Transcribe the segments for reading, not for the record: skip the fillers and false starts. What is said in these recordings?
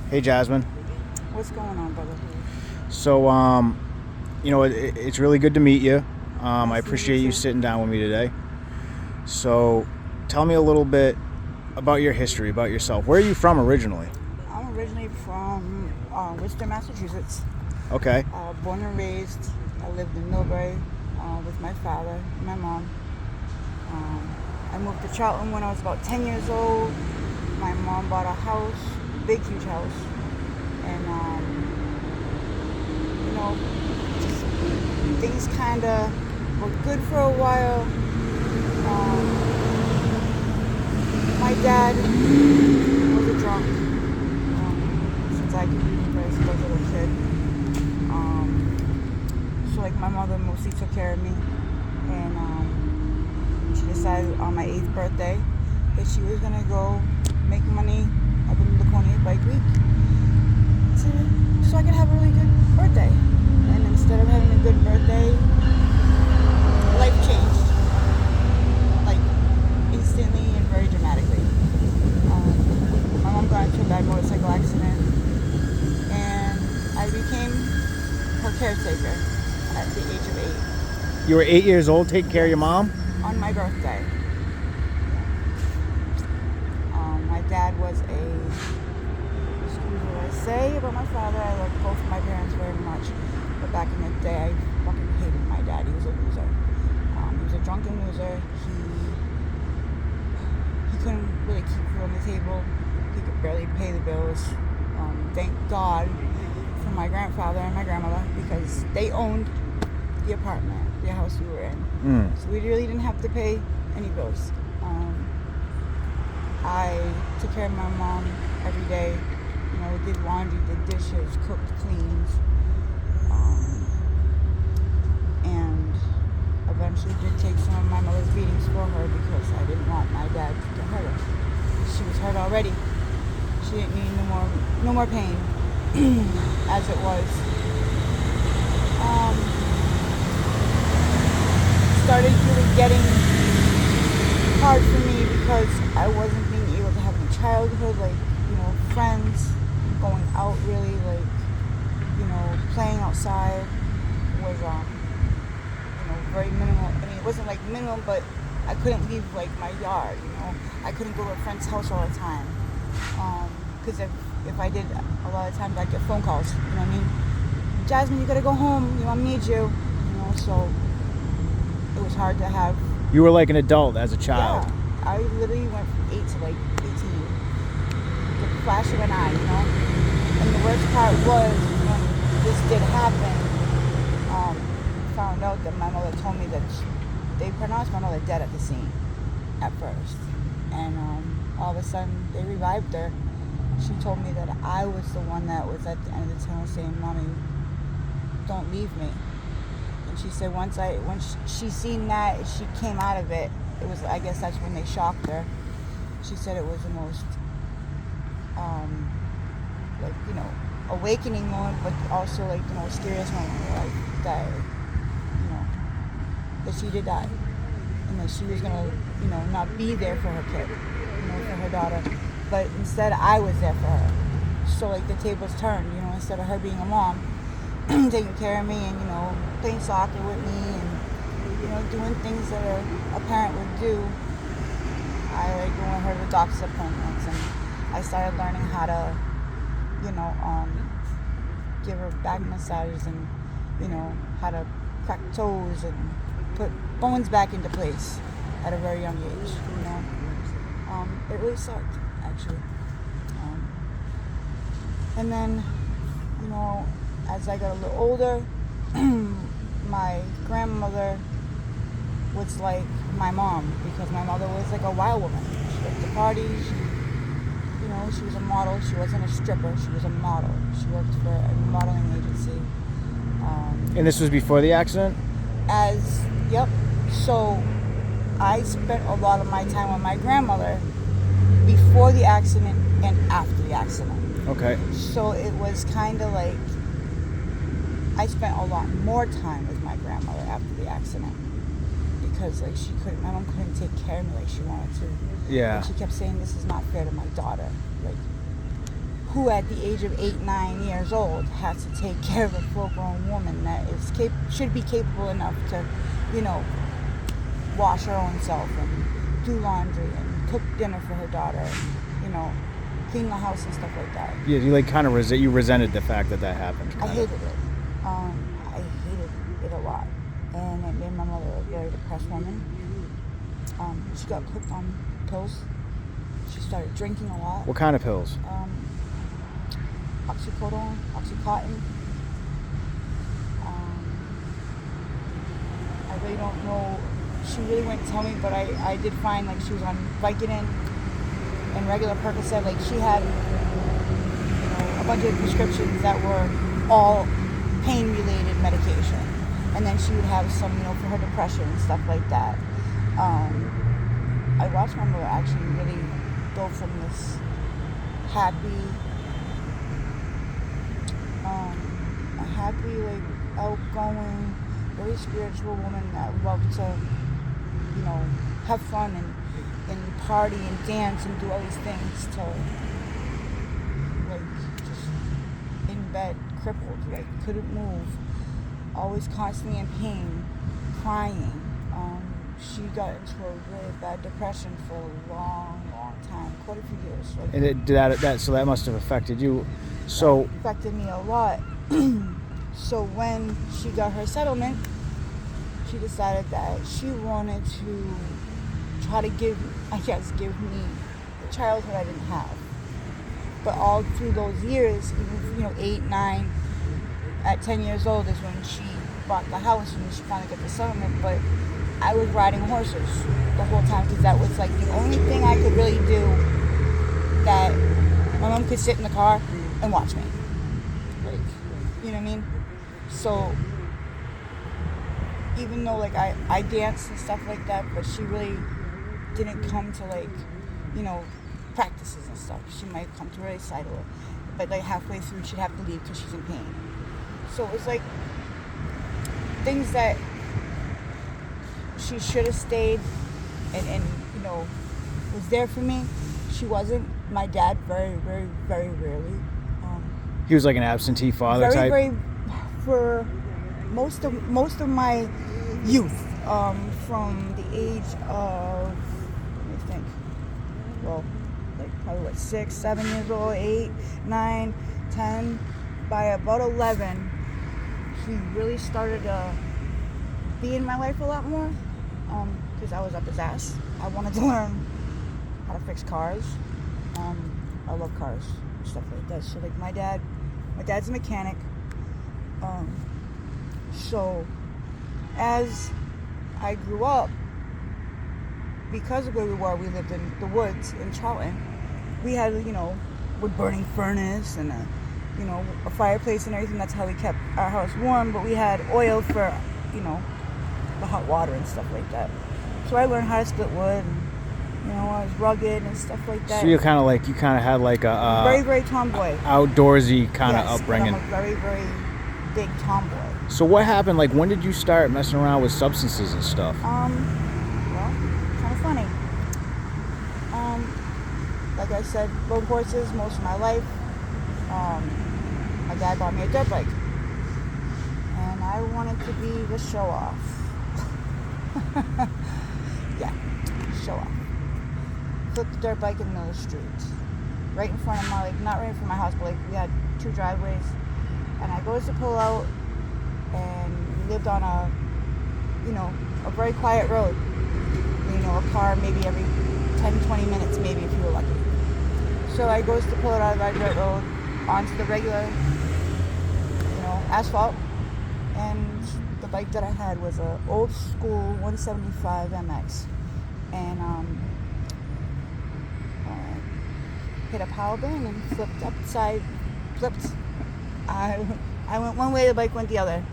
Hey, Jasmine. What's going on, brother? So, it's really good to meet you. I Nice to meet appreciate you you too. sitting down with me today. So, tell me a little bit about your history, about yourself. Where are you from originally? I'm originally from Worcester, Massachusetts. Okay. Born and raised. I lived in Millbury with my father and my mom. I moved to Charlton when I was about 10 years old. My mom bought a house, big, huge house. And, just things kind of were good for a while. My dad was a drunk since I could remember since I was a little kid. So like my mother mostly took care of me, and she decided on my 8th birthday that she was gonna go make money up in Laconia Bike Week so I could have a really good birthday. And instead of having a good birthday, life changed, like instantly and very dramatically. My mom got into a bad motorcycle accident, and I became her caretaker at the age of 8. You were 8 years old taking care of your mom? On my birthday. My dad was excuse what I say about my father, I love both of my parents very much, but back in the day, I fucking hated my dad. He was a loser. He was a drunken loser. He couldn't really keep food on the table. He could barely pay the bills. Thank God for my grandfather and my grandmother, because they owned the apartment, the house we were in. So we really didn't have to pay any bills. I took care of my mom every day. Did laundry, did dishes, cooked, cleaned, and eventually did take some of my mother's beatings for her because I didn't want my dad to hurt her. She was hurt already. She didn't need no more pain as it was. Started really getting hard for me because I wasn't being able to have any childhood, friends, going out really, playing outside was, very minimal. I mean, it wasn't like minimum, but I couldn't leave my yard, I couldn't go to a friend's house all the time. Because if I did, a lot of times I'd get phone calls, you know what I mean? Jasmine, you gotta go home, I need you, so it was hard to have. You were like an adult as a child. Yeah, I literally went from 8 to 18. The flash of an eye, And the worst part was when this did happen, found out that my mother told me that they pronounced my mother dead at the scene at first. And all of a sudden they revived her. She told me that I was the one that was at the end of the tunnel saying, "Mommy, don't leave me." And she said when she seen that, she came out of it. It was, I guess that's when they shocked her. She said it was the most, awakening moment, but also the most scariest moment in her life that she did die, and that she was gonna, not be there for her kid, for her daughter, but instead I was there for her. So the tables turned, instead of her being a mom, taking care of me and playing soccer with me and doing things that a parent would do, I like going her to doctor's appointments, and I started learning how to give her back massages and how to crack toes and put bones back into place at a very young age. It really sucked, actually. And then as I got a little older, my grandmother was like my mom, because my mother was like a wild woman. She liked to party. She was a model. She wasn't a stripper. She was a model. She worked for a modeling agency. And this was before the accident? Yep. So I spent a lot of my time with my grandmother before the accident and after the accident. Okay. So it was kind of like I spent a lot more time with my grandmother after the accident, because my mom couldn't take care of me like she wanted to. Yeah. And she kept saying, "This is not fair to my daughter." who at the age of 8, 9 years old has to take care of a full-grown woman that is should be capable enough to, you know, wash her own self and do laundry and cook dinner for her daughter, you know, clean the house and stuff like that. Yeah, you like kind of you resented the fact that happened. I hated it. I hated it a lot, and it made my mother a very depressed woman. She got hooked on pills. She started drinking a lot. What kind of pills? Oxycontin. I really don't know. She really wouldn't tell me, but I did find like she was on Vicodin and regular Percocet. Like she had, you know, a bunch of prescriptions that were all pain-related medication, and then she would have some, you know, for her depression and stuff like that. I watched my mother actually really go from this happy, like outgoing, very spiritual woman that loved to, you know, have fun and party and dance and do all these things to like just in bed, crippled, like couldn't move, always constantly in pain, crying. She got into a really bad depression for a long time, quite a few years. Like, and so that must have affected you. So that affected me a lot. So when she got her settlement, she decided that she wanted to try to give me the childhood I didn't have. But all through those years, you know, 8, 9, at 10 years old is when she bought the house and she finally got the settlement. But I was riding horses the whole time because that was like the only thing I could really do that my mom could sit in the car and watch me. Like, you know what I mean? So even though like I danced and stuff like that, but she really didn't come to like, you know, practices and stuff. She might come to a recital, but like halfway through she'd have to leave because she's in pain. So it was like things that she should have stayed and you know was there for me. She wasn't. My dad very rarely. He was like an absentee father type. Very for most of my youth, from the age of, let me think, well, like probably 6, 7 years old, 8, 9, 10. By about 11, he really started to be in my life a lot more, because I was up his ass. I wanted to learn how to fix cars. I love cars, stuff like that. So like my dad's a mechanic. So as I grew up, because of where we lived in the woods in Charlton, we had, you know, wood burning furnace and a fireplace and everything. That's how we kept our house warm. But we had oil for, you know, the hot water and stuff like that. So I learned how to split wood. And, you know, I was rugged and stuff like that. So you kind of had like a very tomboy, outdoorsy kind of upbringing. I'm a very big tomboy. So what happened? Like, when did you start messing around with substances and stuff? Well, kind of funny. Like I said, rode horses most of my life. My dad bought me a dirt bike, and I wanted to be the show off. Yeah, show off. Flipped the dirt bike in the middle of the street, right in front of my, like, not right in front of my house, but like we had 2 driveways, and I goes to pull out, and we lived on a very quiet road. You know, a car maybe every 10-20 minutes, maybe, if you were lucky. So I goes to pull it out of my dirt road onto the regular, you know, asphalt, and the bike that I had was a old school 175 MX, and hit a power bearing and flipped upside. I went one way, the bike went the other,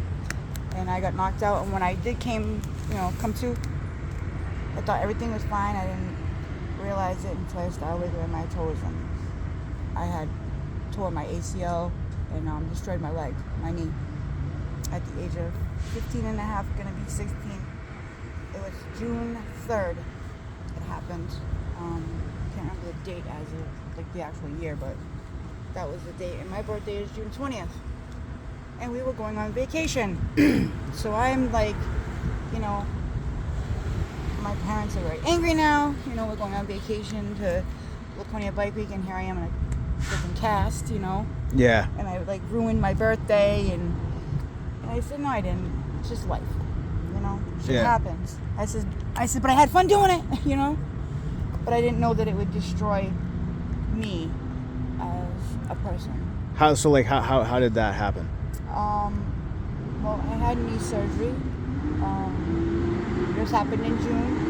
and I got knocked out. And when I did come to, I thought everything was fine. I didn't realize it until I started wiggling my toes, and I had tore my ACL and destroyed my leg, my knee, at the age of 15 and a half, gonna be 16. It was June 3rd it happened. Can't remember the date as of like the actual year, but That was the date. And my birthday is June 20th. And we were going on vacation. So I'm like, you know, my parents are very angry now. You know, we're going on vacation to Laconia Bike Week, and here I am in a freaking cast, you know. Yeah. And I like ruined my birthday, and I said, no, I didn't. It's just life, you know. Shit happens. I said, but I had fun doing it, you know. But I didn't know that it would destroy me as a person. How did that happen? Well, I had knee surgery. This happened in June.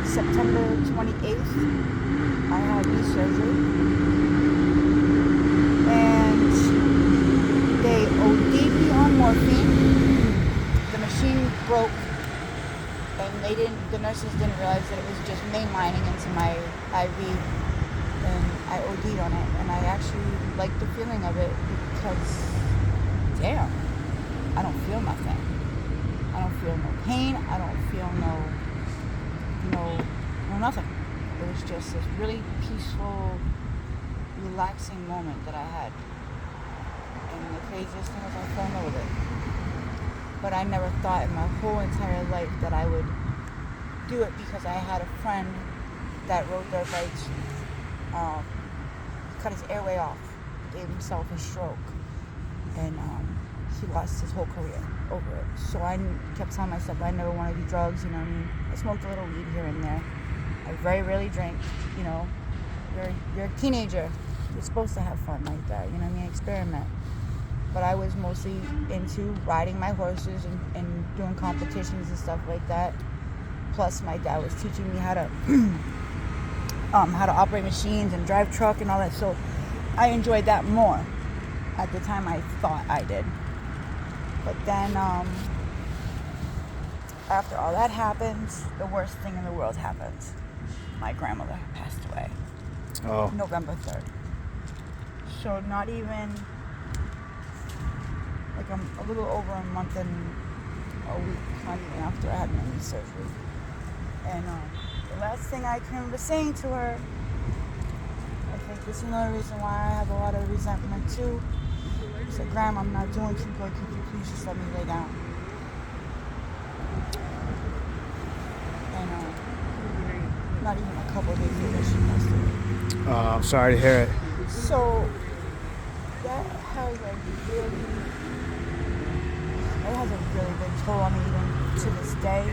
September 28th, I had knee surgery. And they OD'd me on morphine. The machine broke, and the nurses didn't realize that it was just mainlining into my IV. And I OD'd on it, and I actually liked the feeling of it because, damn, I don't feel nothing. I don't feel no pain. I don't feel no nothing. It was just this really peaceful, relaxing moment that I had. And the craziest thing was I fell in love with it. But I never thought in my whole entire life that I would do it because I had a friend that rode their bikes. Cut his airway off, gave himself a stroke, and he lost his whole career over it. So I kept telling myself I never want to do drugs, you know what I mean? I smoked a little weed here and there. I very rarely drink, you know. You're a teenager. You're supposed to have fun like that, you know what I mean? Experiment. But I was mostly into riding my horses and doing competitions and stuff like that. Plus my dad was teaching me how to operate machines and drive truck and all that. So I enjoyed that more. At the time I thought I did. But then after all that happens, the worst thing in the world happens. My grandmother passed away. Oh. November 3rd. So not even, like a little over a month and a week, not even after I had my knee surgery. And the last thing I can remember saying to her, I think this is another reason why I have a lot of resentment too. I said, Grandma, I'm not doing too good. Could you please just let me lay down? And not even a couple of days later, she passed away. Oh, I'm sorry to hear it. So that has a really big toll on me even to this day.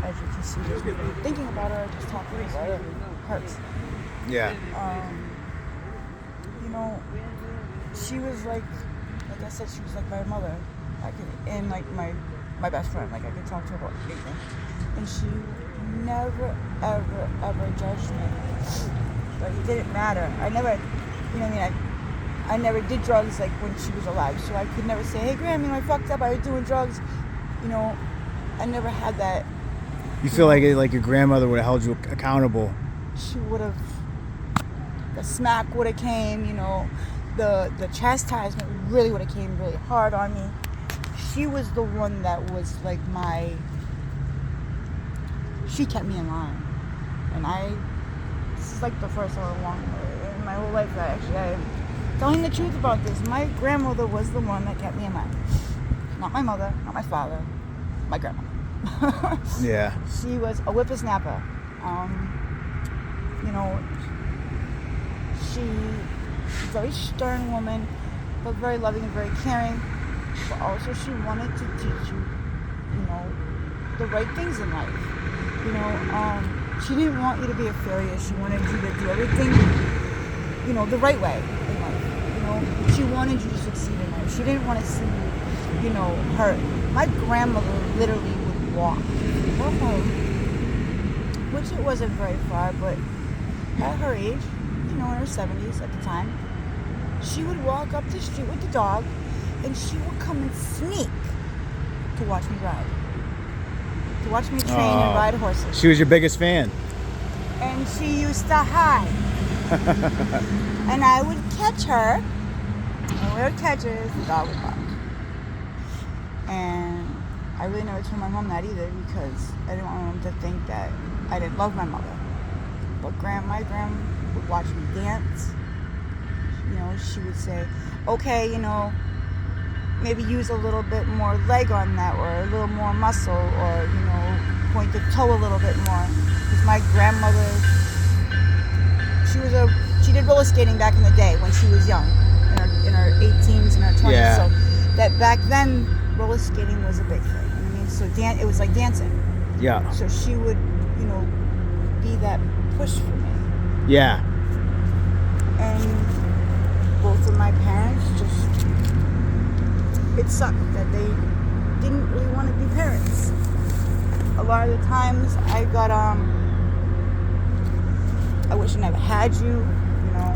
As you can see, just thinking about her, just talking about it hurts. Yeah. You know, she was like I said, she was like my mother. And like my best friend. Like I could talk to her about anything. And she never, ever judged me. Like it didn't matter. I never, you know what I mean? I never did drugs like when she was alive. So I could never say, hey, Graham, you know, I fucked up. I was doing drugs. You know, I never had that. You feel like your grandmother would have held you accountable. She would have, the smack would have came, you know, the chastisement really would have came really hard on me. She was the one that was like she kept me in line. And this is like the first time in my whole life that I'm telling the truth about this. My grandmother was the one that kept me in line. Not my mother, not my father, my grandma. Yeah. She was a whippersnapper. You know, she was a very stern woman, but very loving and very caring. But also she wanted to teach you, you know, the right things in life. You know, she didn't want you to be a failure. She wanted you to do everything, you know, the right way in life. You know, she wanted you to succeed in life. She didn't want to see you, you know, hurt. My grandmother literally would walk home, which it wasn't very far, but at her age, you know, in her 70s at the time, she would walk up the street with the dog, and she would come and sneak to watch me ride, to watch me train and ride horses. She was your biggest fan. And she used to hide. And I would catch her, and we would catch her, the dog would bark. And I really never told my mom that either because I didn't want my mom to think that I didn't love my mother. But my grandma would watch me dance. You know, she would say, okay, you know, maybe use a little bit more leg on that, or a little more muscle, or, you know, point the toe a little bit more. Because my grandmother, she did roller skating back in the day when she was young, in her 18s and her 20s. Yeah. So that back then, roller skating was a big thing. You know what I mean? So it was like dancing. Yeah. So she would, you know, be that push for me. Yeah. And both of my parents just, it sucked that they didn't really want to be parents. A lot of the times I got, I wish I never had you, you know.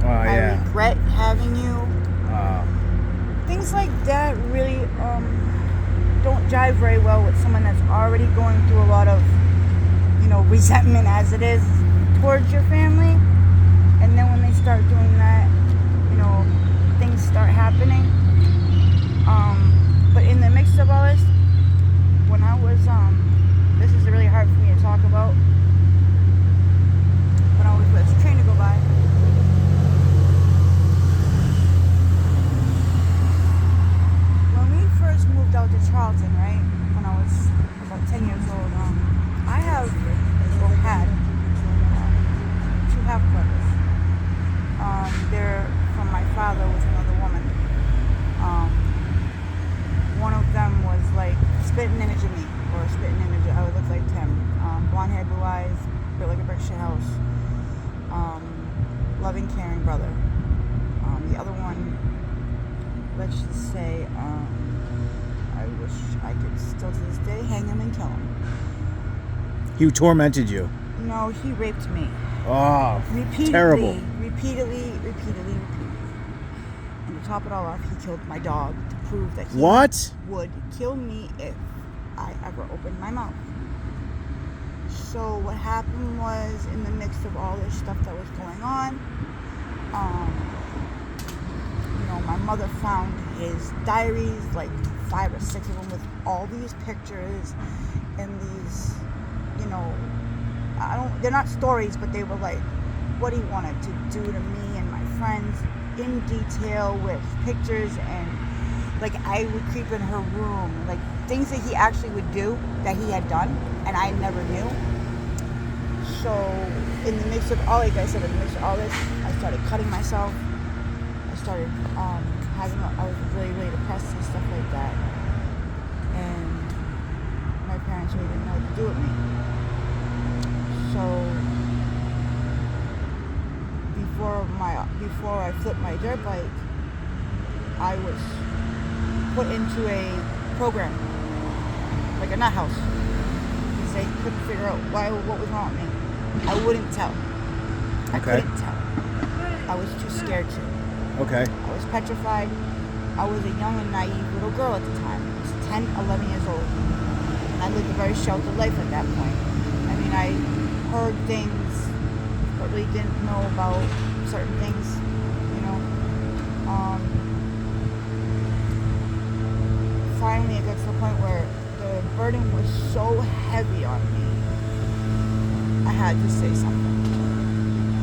I regret having you. Things like that really don't jive very well with someone that's already going through a lot of, you know, resentment as it is towards your family. And then when they start doing that, you know, things start happening. But in the mix of all this, when I was, this is really hard for me to talk about. When I was with a train to go by. When we first moved out to Charlton, right, when I was about 10 years old, I had two half brothers. They're from my father was another woman. One of them was like a spitting image of me, or a spitting image. I would look like Tim. Blonde hair, blue eyes, built like a brick shit house. Loving, caring brother. The other one, let's just say, I wish I could still to this day hang him and kill him. He tormented you. No, he raped me. Oh, Repeatedly, terrible. Repeatedly. And to top it all off, he killed my dog to prove that he would kill me if I ever opened my mouth. So what happened was, in the mix of all this stuff that was going on, you know, my mother found his diaries, like 5 or 6 of them, with all these pictures and these, you know, they're not stories, but they were like what he wanted to do to me and my friends in detail, with pictures, and like I would creep in her room, like things that he actually would do that he had done and I never knew. So in the mix of all, like I said, in the mix of all this, I started cutting myself. I started I was really, really depressed and stuff like that. And my parents really didn't know what to do with me. So before I flipped my dirt bike, I was put into a program, like a nut house, because they couldn't figure out what was wrong with me. I wouldn't tell. I couldn't tell. I was too scared to. Okay. I was petrified. I was a young and naive little girl at the time. I was 10, 11 years old. And I lived a very sheltered life at that point. I mean, I heard things, but really didn't know about certain things, you know. Finally, it got to the point where the burden was so heavy on me, I had to say something.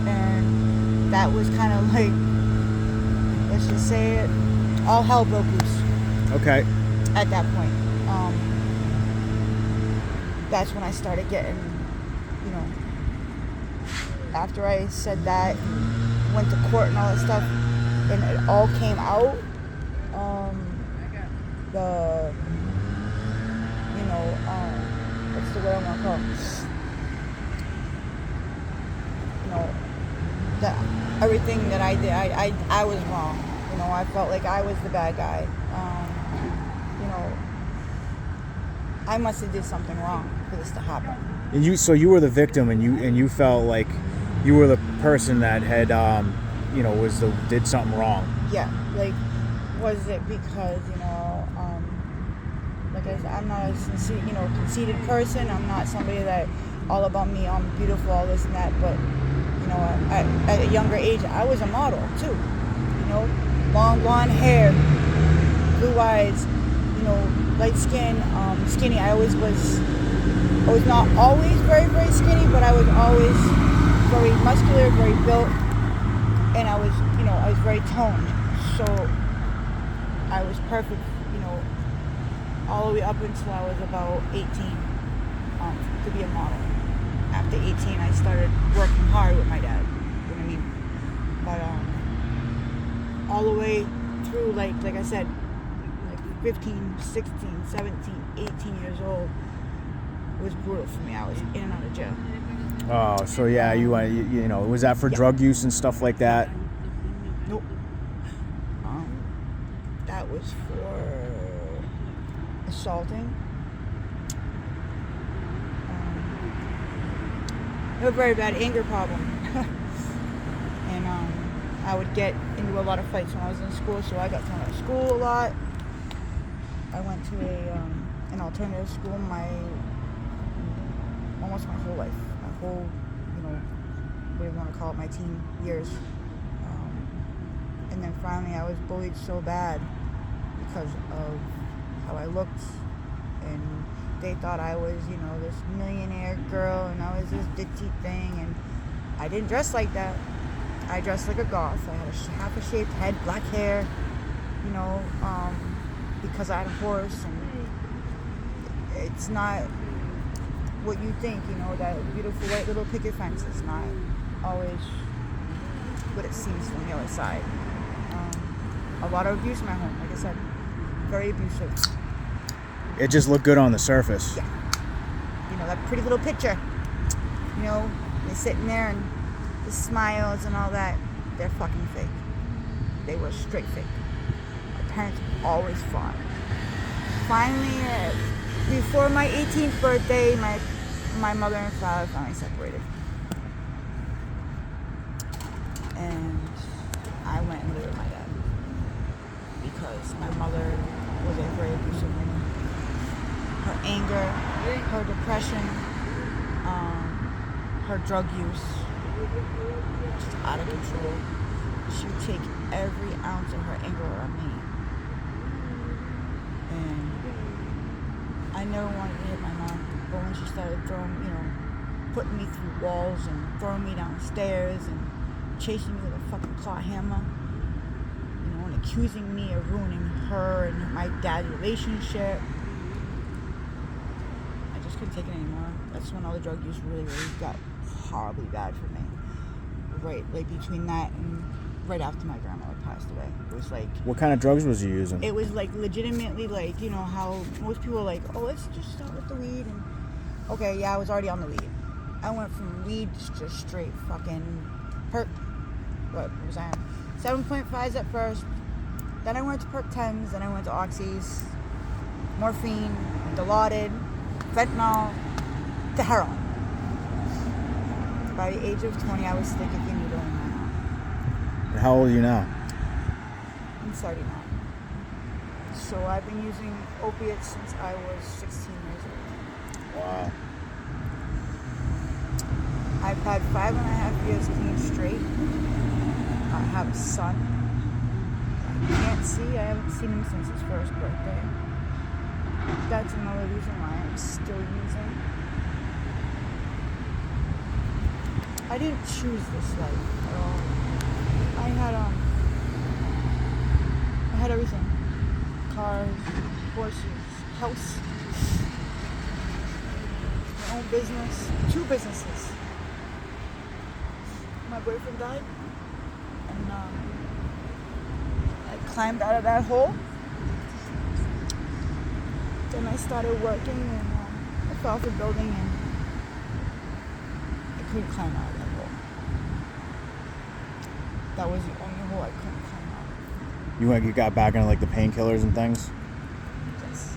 And that was kind of like, let's just say it, all hell broke loose. Okay. At that point. That's when I started getting, you know, after I said that, went to court and all that stuff, and it all came out, what's the word I want to call it? You know, that everything that I did, I was wrong. You know, I felt like I was the bad guy. You know, I must have did something wrong for this to happen. And so you were the victim, and you felt like you were the person that had, did something wrong. Yeah, like, was it because, you know, like I said, I'm not a conceited person. I'm not somebody that all about me, I'm beautiful, all this and that. But, you know, at a younger age, I was a model too. You know, long blonde hair, blue eyes, you know, light skin, skinny. I always was I was not always very, very skinny, but I was always very muscular, very built, and I was very toned. So I was perfect, all the way up until I was about 18 to be a model. After 18, I started working hard with my dad. You know what I mean? But all the way through, like I said, like 15, 16, 17, 18 years old, it was brutal for me. I was in and out of jail. Oh, so yeah, was that for drug use and stuff like that? Nope. That was for assaulting. I have a very bad anger problem. And I would get into a lot of fights when I was in school, so I got thrown out of school a lot. I went to an alternative school almost my whole life. My whole, whatever you want to call it, my teen years. And then finally I was bullied so bad because of how I looked, and they thought I was, this millionaire girl, and I was this ditzy thing, and I didn't dress like that. I dressed like a goth. I had a half a shaved head, black hair, because I had a horse, and it's not what you think, that beautiful white little picket fence is not always what it seems from the other side. A lot of abuse in my home, like I said, very abusive. It just looked good on the surface. Yeah. That pretty little picture. They're sitting there and the smiles and all that, they're fucking fake. They were straight fake. My parents always fought. Finally, before my 18th birthday, my mother and father finally separated. And I went and lived with my dad. Because my mother was a very abusive woman. Her anger, her depression, her drug use, just out of control. She would take every ounce of her anger on me. And I never wanted to hit my mom, but when she started putting me through walls and throwing me downstairs and chasing me with a fucking claw hammer, and accusing me of ruining her and my dad's relationship, I just couldn't take it anymore. That's when all the drug use really, really got horribly bad for me. Right, like between that and right after my grandmother passed away. It was like... What kind of drugs was you using? It was like legitimately like, how most people are like, oh, let's just start with the weed. And okay, yeah, I was already on the weed. I went from weed to just straight fucking perk. What was I on? 7.5s at first. Then I went to perk 10s. Then I went to oxys, morphine, Dilaudid, fentanyl, to heroin. By the age of 20, I was sticking needle in my arm. And how old are you now? I'm 39. So I've been using opiates since I was 16 years old. Wow. I've had 5.5 years clean straight. I have a son. I can't see. I haven't seen him since his first birthday. That's another reason why I'm still using. I didn't choose this life at all. I had everything. Cars, horses, house, my own business, 2 businesses. My boyfriend died, and I climbed out of that hole. Then I started working, and I fell off a building, and I couldn't climb out of that hole. That was the only hole I couldn't climb out of. You got back into like the painkillers and things? Yes.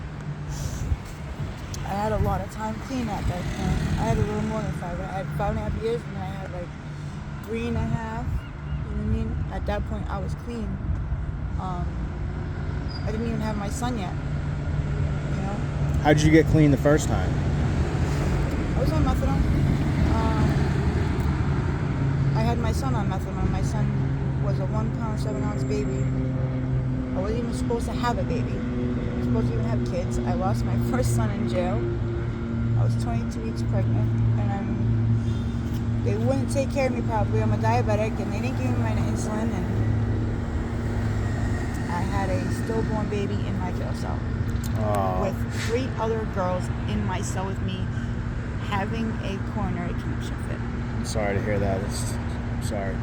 I had a lot of time clean at that point. I had a little more than 5. I had 5.5 years, and then I had like 3.5. You know what I mean? At that point, I was clean. I didn't even have my son yet. How did you get clean the first time? I was on methadone. I had my son on methadone. My son was a 1 pound, 7 ounce baby. I wasn't even supposed to have a baby. I was supposed to even have kids. I lost my first son in jail. I was 22 weeks pregnant, and they wouldn't take care of me properly. I'm a diabetic, and they didn't give me my insulin, and I had a stillborn baby in my jail cell with 3 other girls in my cell with me having a coronary connection fit. I'm sorry to hear that. I'm sorry.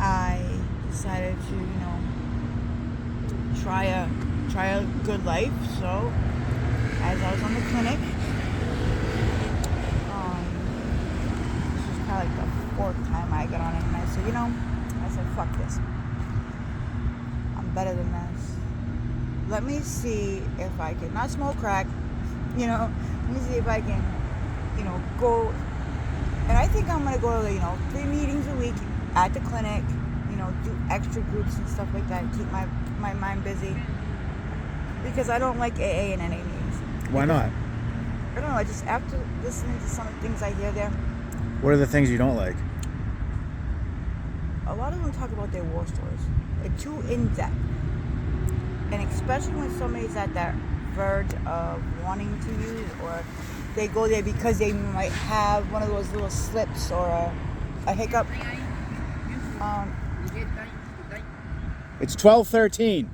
I decided to, try a good life. So, as I was on the clinic, this was probably like the 4th time I got on it, and I said, I said, fuck this. I'm better than this. Let me see if I can not smoke crack. Let me see if I can, go. And I think I'm gonna go to 3 meetings a week at the clinic. Do extra groups and stuff like that, and keep my mind busy, because I don't like AA and NA meetings. Why not? I don't know, I just, after listening to some of the things I hear there. What are the things you don't like? A lot of them talk about their war stories. They're too in-depth. And especially when somebody's at that verge of wanting to use, or they go there because they might have one of those little slips or a hiccup. It's 12:13.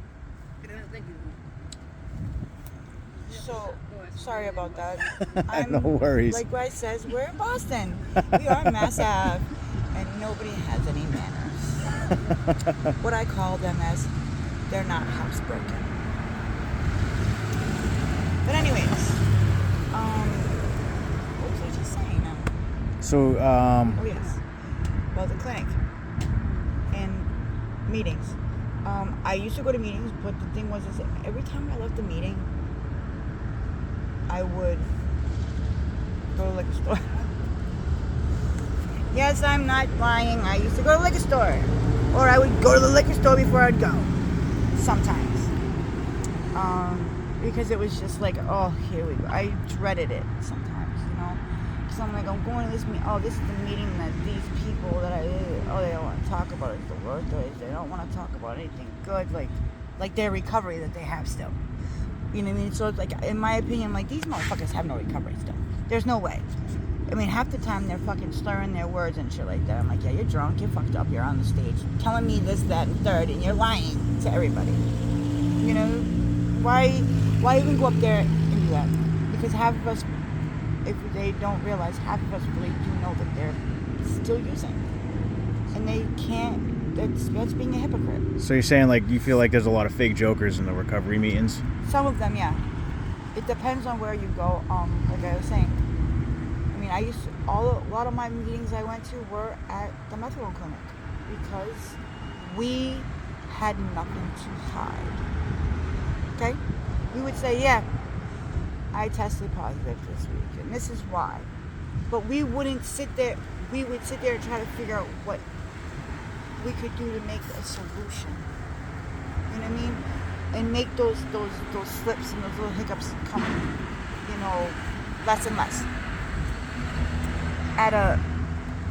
So, sorry about that. No worries. Like Bryce says, we're in Boston. We are in Mass Ave, and nobody has any manners. What I call them as, they're not housebroken. But anyways, what was I just saying now? So, Oh yes, well, the clinic and meetings. I used to go to meetings, but the thing was, is every time I left the meeting, I would go to the liquor store. Yes, I'm not lying. I used to go to the liquor store, or I would go to the liquor store before I'd go. Sometimes, because it was just like, oh, here we go. I dreaded it sometimes, because I'm like, I'm going to this meeting. Oh, this is the meeting that these people that they don't want to talk about. It's the worst days. They don't want to talk about anything good, like their recovery that they have still. You know what I mean? So it's like, in my opinion, like, these motherfuckers have no recovery still. There's no way. I mean, half the time they're fucking slurring their words and shit like that. I'm like, yeah, you're drunk, you're fucked up, you're on the stage telling me this, that, and third, and you're lying to everybody. Why even go up there and do that? Because half of us, if they don't realize, half of us really do know that they're still using. And they can't, that's being a hypocrite. So you're saying, like, you feel like there's a lot of fake jokers in the recovery meetings? Some of them, yeah. It depends on where you go. Like I was saying, I mean, a lot of my meetings I went to were at the Methadone clinic, because we had nothing to hide. Okay? We would say, yeah, I tested positive this week, and this is why. But we wouldn't sit there. We would sit there and try to figure out what we could do to make a solution. You know what I mean? And make those slips and those little hiccups come, less and less. At a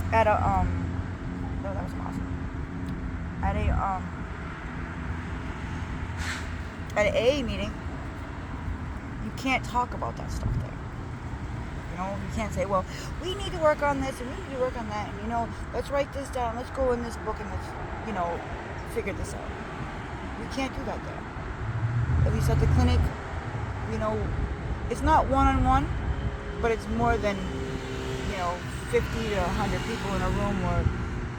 oh, that was awesome. At an AA meeting, you can't talk about that stuff there. You can't say, well, we need to work on this and we need to work on that, and let's write this down, let's go in this book and let's, figure this out. We can't do that there. At least at the clinic, it's not one-on-one, but it's more than, 50 to 100 people in a room,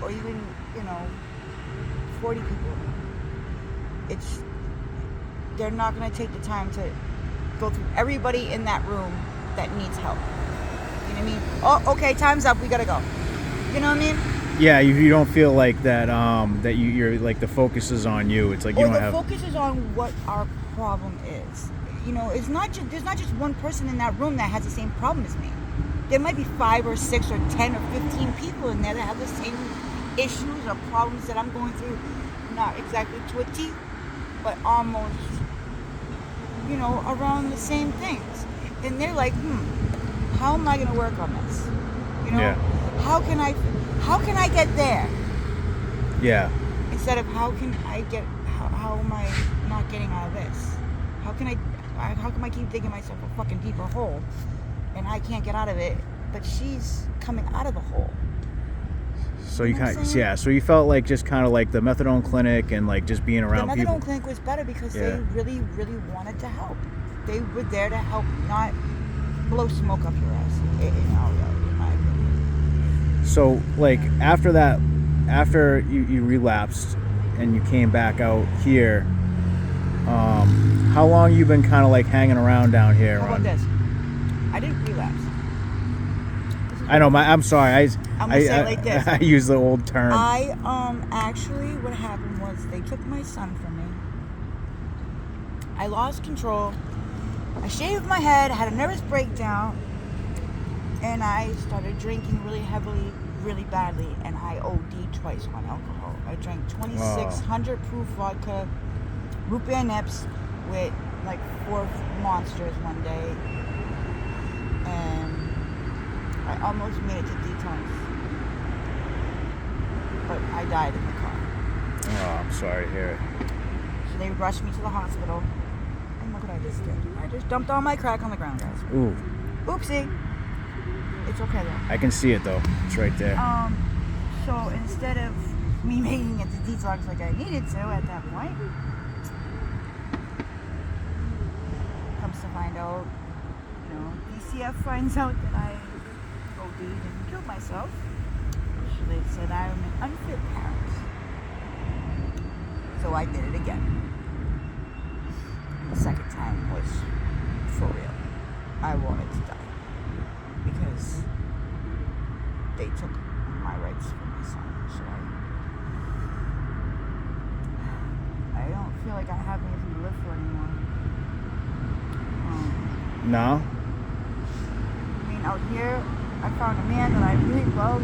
or even, 40 people. They're not going to take the time to go through everybody in that room that needs help. You know what I mean? Oh, okay, time's up, we got to go. You know what I mean? Yeah, you don't feel like that, that you're like, the focus is on you. It's like you don't have... the focus is on what our problem is. There's not just one person in that room that has the same problem as me. There might be 5 or 6 or 10 or 15 people in there that have the same issues or problems that I'm going through. Not exactly to a T, but almost, around the same things. And they're like, how am I going to work on this? Yeah. How can I get there? Yeah. instead of how am I not getting out of this? How come I keep digging myself a fucking deeper hole and I can't get out of it, but she's coming out of the hole? So you so you felt like just kind of like the methadone clinic and like just being around people. The methadone clinic was better because they really, really wanted to help. They were there to help, not blow smoke up your ass, in my opinion. So like after you relapsed and you came back out here, how long you been kind of like hanging around down here? How about this? I didn't relapse. I know. I'm sorry. I'm gonna say it like this. I use the old term. Actually, what happened was they took my son from me. I lost control. I shaved my head, had a nervous breakdown, and I started drinking really heavily, really badly, and I OD'd twice on alcohol. I drank 2,600 proof vodka, root beer nips with like 4 monsters one day, and I almost made it to detox, but I died in the car. Oh, I'm sorry to hear it. So they rushed me to the hospital, and look what I just did. I just dumped all my crack on the ground, guys. Ooh. Oopsie. It's okay though. I can see it though. It's right there. So instead of me making it to detox like I needed to at that point, comes to find out, DCF finds out that I OD'd and killed myself. So they said I'm an unfit parent. So I did it again. And the second time was for real. I wanted to die because they took my rights from my son. So I don't feel like I have anything to live for anymore. No? I mean, out here, I found a man that I really love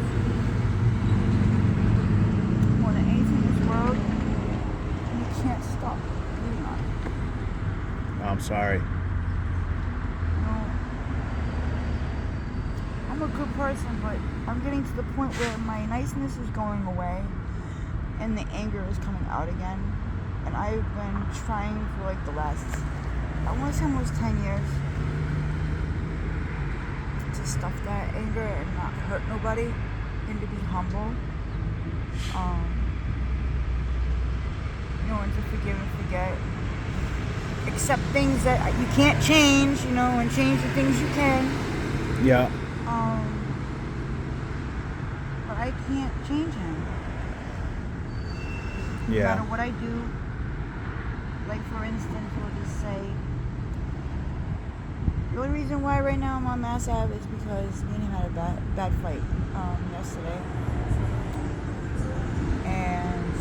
more than anything in this world, and you can't stop being on it. I'm sorry. I'm a good person, but I'm getting to the point where my niceness is going away, and the anger is coming out again. And I've been trying for like the last, I want to say almost 10 years, to stuff that anger and not hurt nobody, and to be humble, and to forgive and forget, accept things that you can't change, and change the things you can. Yeah. But I can't change him. Yeah. No matter what I do, like for instance, we'll just say, the only reason why right now I'm on Mass Ave is because me and him had a bad fight yesterday. And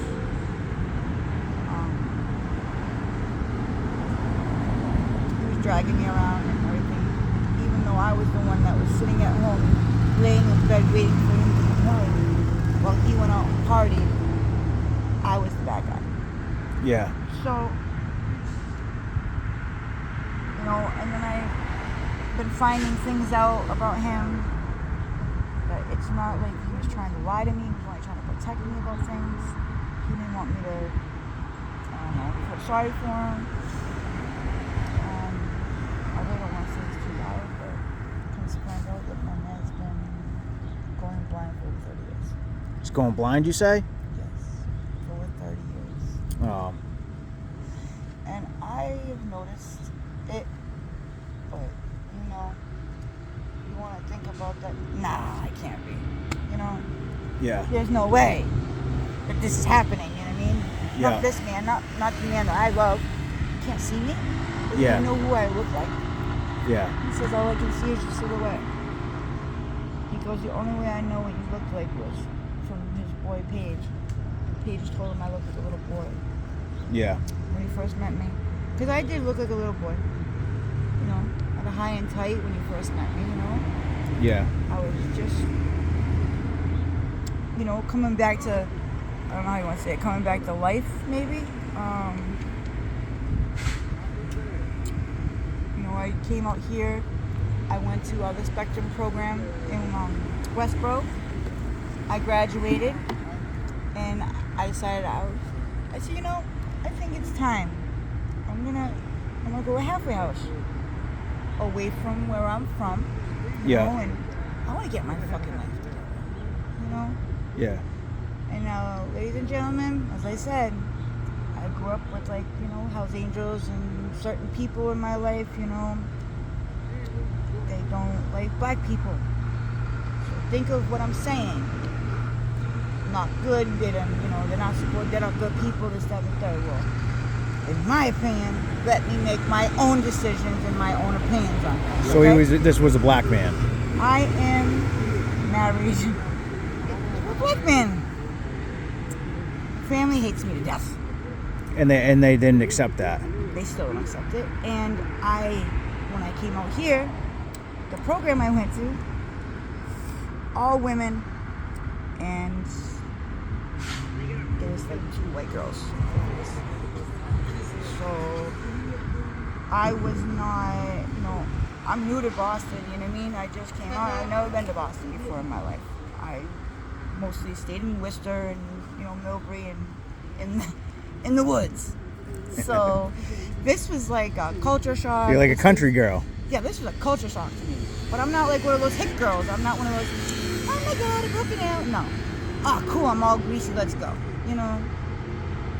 he was dragging me around and everything, even though I was the one that was sitting at home, laying in bed waiting for him to come home. While he went out and partied, I was the bad guy. Yeah. So, and then I've been finding things out about him, but it's not like he was trying to lie to me. He was only trying to protect me about things. He didn't want me to, feel sorry for him. I really don't want to say it's too loud, but comes to find out that my man's been going blind for over 30 years. He's going blind, you say? Yes, for over 30 years. And I have noticed it, but you want to think about that. Nah, I can't be. Yeah. There's no way that this is happening. You know what I mean? Yeah. Not this man, not the man that I love. You can't see me. But Yeah. You know who I look like. Yeah. He says all I can see is your silhouette. He goes, the only way I know what you looked like was from his boy Paige. Paige told him I looked like a little boy. Yeah. When he first met me. Because I did look like a little boy. At a high and tight when you first met me, Yeah. I was just, coming back to, I don't know how you want to say it, coming back to life, maybe. I came out here. I went to the Spectrum program in Westboro. I graduated, and I decided I was I said, I think it's time. I'm gonna go a halfway house away from where I'm from. And I want to get my fucking life together. Yeah. And ladies and gentlemen, as I said, I grew up with Hells Angels and certain people in my life. They don't like black people. So think of what I'm saying. Not good. They're not supported. They're not good people. This, that, and the third. Well, in my opinion, let me make my own decisions and my own opinions on this. So this was a black man. I am married to a black man. Family hates me to death. And they didn't accept that. They still don't accept it. And when I came out here, the program I went to, all women, and there was like 2 white girls. So I was not, I'm new to Boston, you know what I mean? I just came out. I've never been to Boston before in my life. I mostly stayed in Worcester and, Millbury and in the woods. So this was like a culture shock. You're like a country girl. Yeah, this was a culture shock to me. But I'm not like one of those hick girls. I'm not one of those, oh my God, I'm broken out. No. Oh, cool, I'm all greasy, let's go.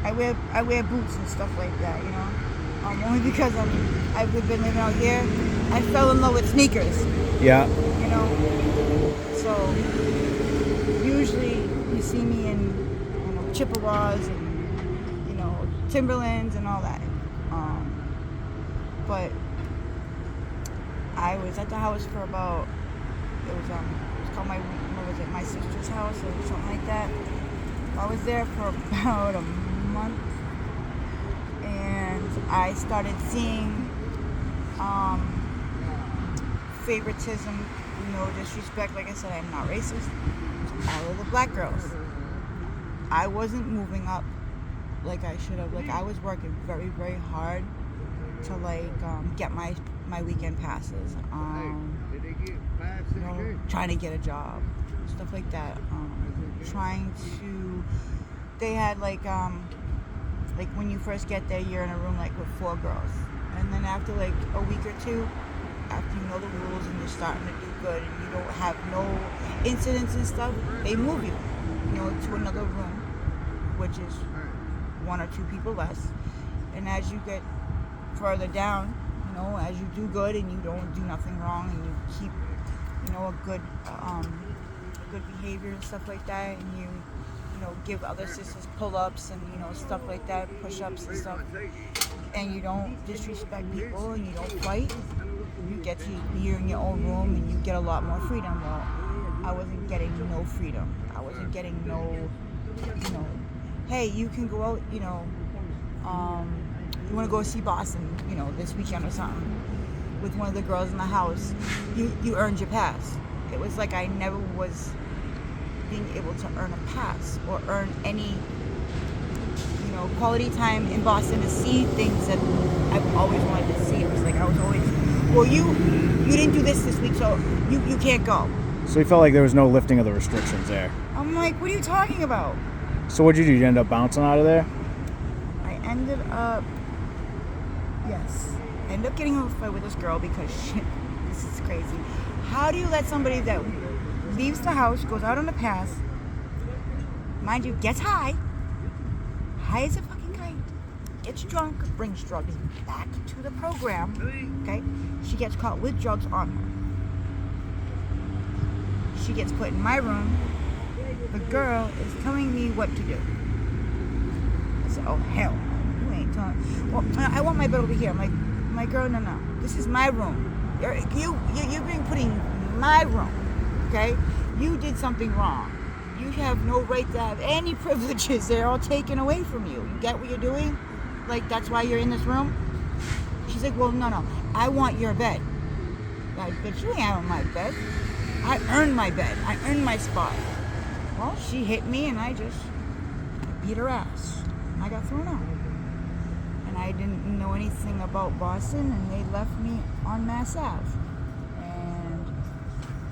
I wear boots and stuff like that, only because I've been living out here. I fell in love with sneakers. Yeah. So usually you see me in Chippewas and Timberlands and all that. But I was at the house for about it was called my sister's house or something like that. I was there for about a month, and I started seeing favoritism, no disrespect. Like I said, I'm not racist. All of the black girls. I wasn't moving up like I should have. Like I was working very, very hard to get my weekend passes. Trying to get a job, stuff like that. They had when you first get there, you're in a room with 4 girls, and then after a week or 2, after you know the rules and you're starting to do good and you don't have no incidents and stuff, they move you, to another room, which is 1 or 2 people less. And as you get further down, as you do good and you don't do nothing wrong and you keep, a good behavior and stuff like that, and you give other sisters pull-ups and stuff like that, push-ups and stuff, and you don't disrespect people and you don't fight, you get to be in your own room and you get a lot more freedom. Well, I wasn't getting no freedom. I wasn't getting no, hey, you can go out, you want to go see Boston, this weekend or something, with one of the girls in the house, you earned your pass. It was like I never was being able to earn a pass or earn any, quality time in Boston to see things that I've always wanted to see. It was like I was always, well, you didn't do this week, so you can't go. So you felt like there was no lifting of the restrictions there. I'm like, what are you talking about? So what'd you do? Did you end up bouncing out of there? I ended up getting in a fight with this girl because this is crazy. How do you let somebody that leaves the house, goes out on a pass, mind you, gets high as a fucking kite, gets drunk, brings drugs back to the program, okay? She gets caught with drugs on her. She gets put in my room. The girl is telling me what to do. I said, oh, hell, you ain't telling. Well, I want my bed over here. I'm like, my girl, no. This is my room. You're being put in my room, okay? You did something wrong. You have no right to have any privileges. They're all taken away from you. You get what you're doing? Like, that's why you're in this room? She's like, well, no. I want your bed. Like, bitch, you ain't having my bed. I earned my bed. I earned my spot. Well, she hit me, and I just beat her ass. I got thrown out. And I didn't know anything about Boston, and they left me on Mass Ave. And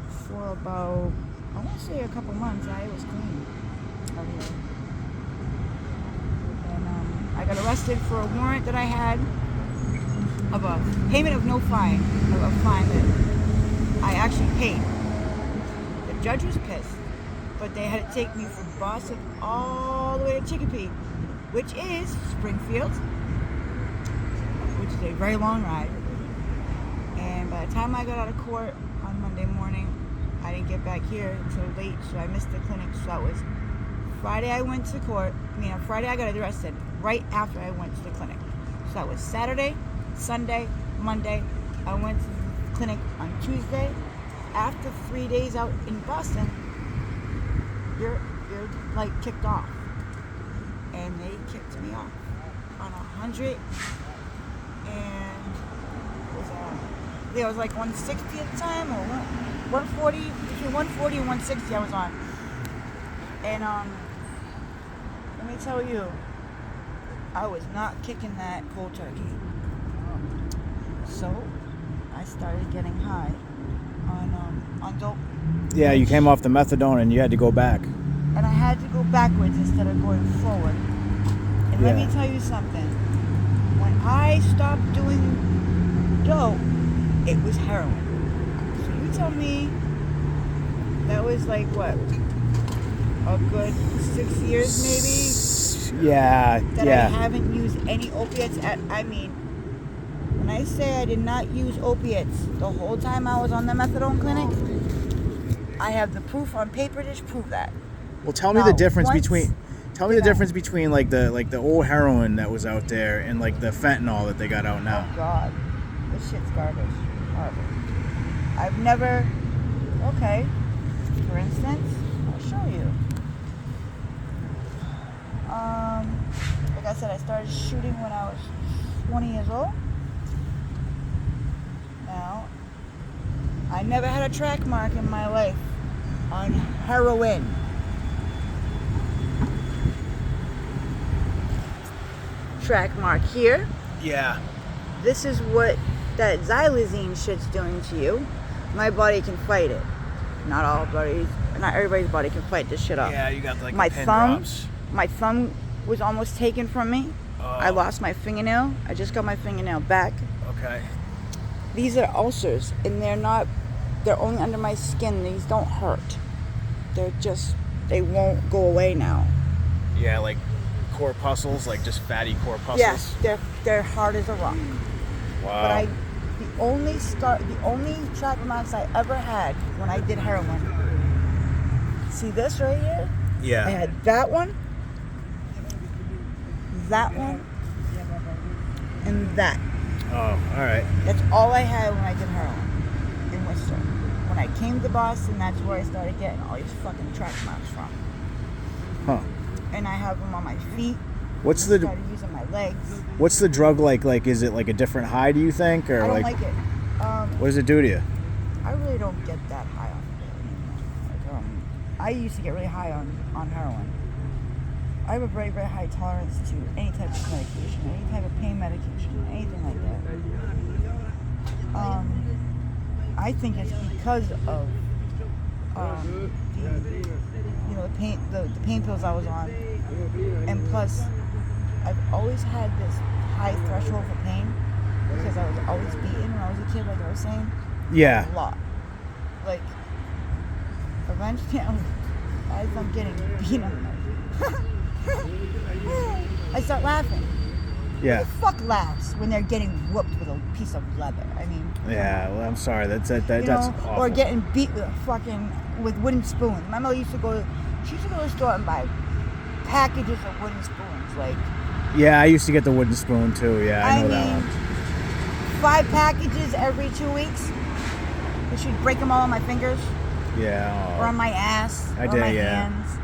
for about, I want to say a couple months, I was clean out here. And I got arrested for a warrant that I had of a payment of no fine, of a fine that I actually paid. The judge was pissed, but they had to take me from Boston all the way to Chicopee, which is Springfield, which is a very long ride. And by the time I got out of court on Monday morning, I didn't get back here until late, so I missed the clinic. So that was Friday I went to court. On Friday I got arrested right after I went to the clinic. So that was Saturday, Sunday, Monday. I went to the clinic on Tuesday. After 3 days out in Boston, you're like kicked off. And they kicked me off on 100 and it was like 160 at the time, or 140, between 140 and 160 I was on. And let me tell you, I was not kicking that cold turkey. So I started getting high on dope. Yeah, you came off the methadone and you had to go back. And I had to go backwards instead of going forward. And let me tell you something. When I stopped doing dope, it was heroin. So you tell me that was like what? A good 6 years maybe? Yeah, that I haven't used any opiates. When I say I did not use opiates the whole time I was on the methadone clinic, I have the proof on paper to prove that. Well, tell me the difference between like the old heroin that was out there and like the fentanyl that they got out now. Oh God, this shit's garbage. Horrible. I've never. Okay, for instance, I'll show you. Like I said, I started shooting when I was 20 years old. Now, I never had a track mark in my life on heroin. Track mark here. Yeah. This is what that xylazine shit's doing to you. My body can fight it. Not everybody's body can fight this shit up. Yeah, you got like my pin thumb. drops. My thumb was almost taken from me. Oh. I lost my fingernail. I just got my fingernail back. Okay. These are ulcers, and they're only under my skin. These don't hurt. They won't go away now. Yeah, like corpuscles, like just fatty corpuscles. Yes, they're hard as a rock. Wow. But the only track marks I ever had when I did heroin. See this right here? Yeah. I had that one, and that. Oh, all right. That's all I had when I did heroin in Worcester. When I came to Boston, that's where I started getting all these fucking track marks from. Huh. And I have them on my feet. I started using my legs. What's the drug like? Like, is it like a different high, do you think? Or I don't like it. What does it do to you? I really don't get that high on it anymore. I used to get really high on heroin. I have a very, very high tolerance to any type of medication, any type of pain medication, anything like that. I think it's because of the pain pills I was on, and plus I've always had this high threshold for pain because I was always beaten when I was a kid, like I was saying. Yeah. A lot. Like, eventually, as I'm getting beaten, I'm like, I start laughing. Yeah. Who the fuck laughs when they're getting whooped with a piece of leather? I mean. Yeah. Well, I'm sorry. That's awful. Or getting beat with wooden spoons. My mother used to go to the store and buy packages of wooden spoons. Like. Yeah, I used to get the wooden spoon too. Yeah, I know that one. 5 packages every 2 weeks. And she'd break them all on my fingers. Yeah. Or on my ass. I or did, my yeah. hands.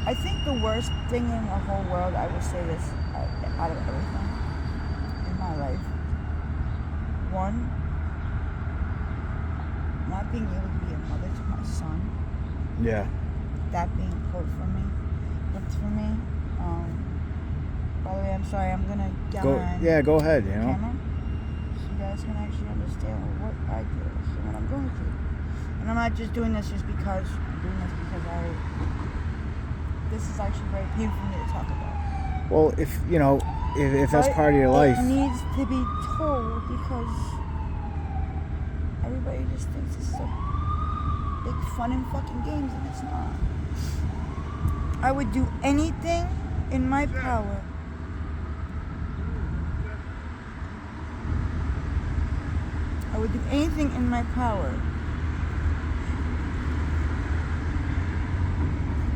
I think the worst thing in the whole world, I will say this, out of everything in my life. One, not being able to be a mother to my son. Yeah. That being pulled from me. By the way, I'm sorry, I'm gonna get on. Yeah, go ahead. Camera, so you guys can actually understand what I do and what I'm going through. And I'm not just doing this just because. I'm doing this because this is actually very painful for me to talk about. Well, if that's part of your life. It needs to be told because everybody just thinks this is a big fun and fucking games, and it's not. I would do anything in my power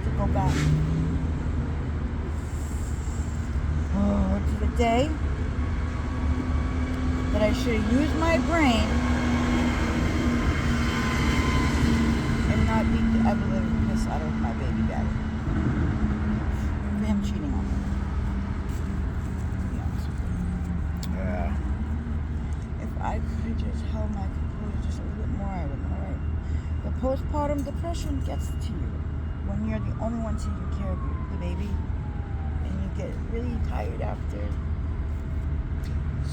to go back to the day that I should have used my brain and not beat the ever-living piss out of my baby daddy for him cheating on me. To be honest with you. Yeah. If I could have just held my composure just a little bit more, I would have been alright. The postpartum depression gets to you when you're the only one taking care of the baby, and you get really tired after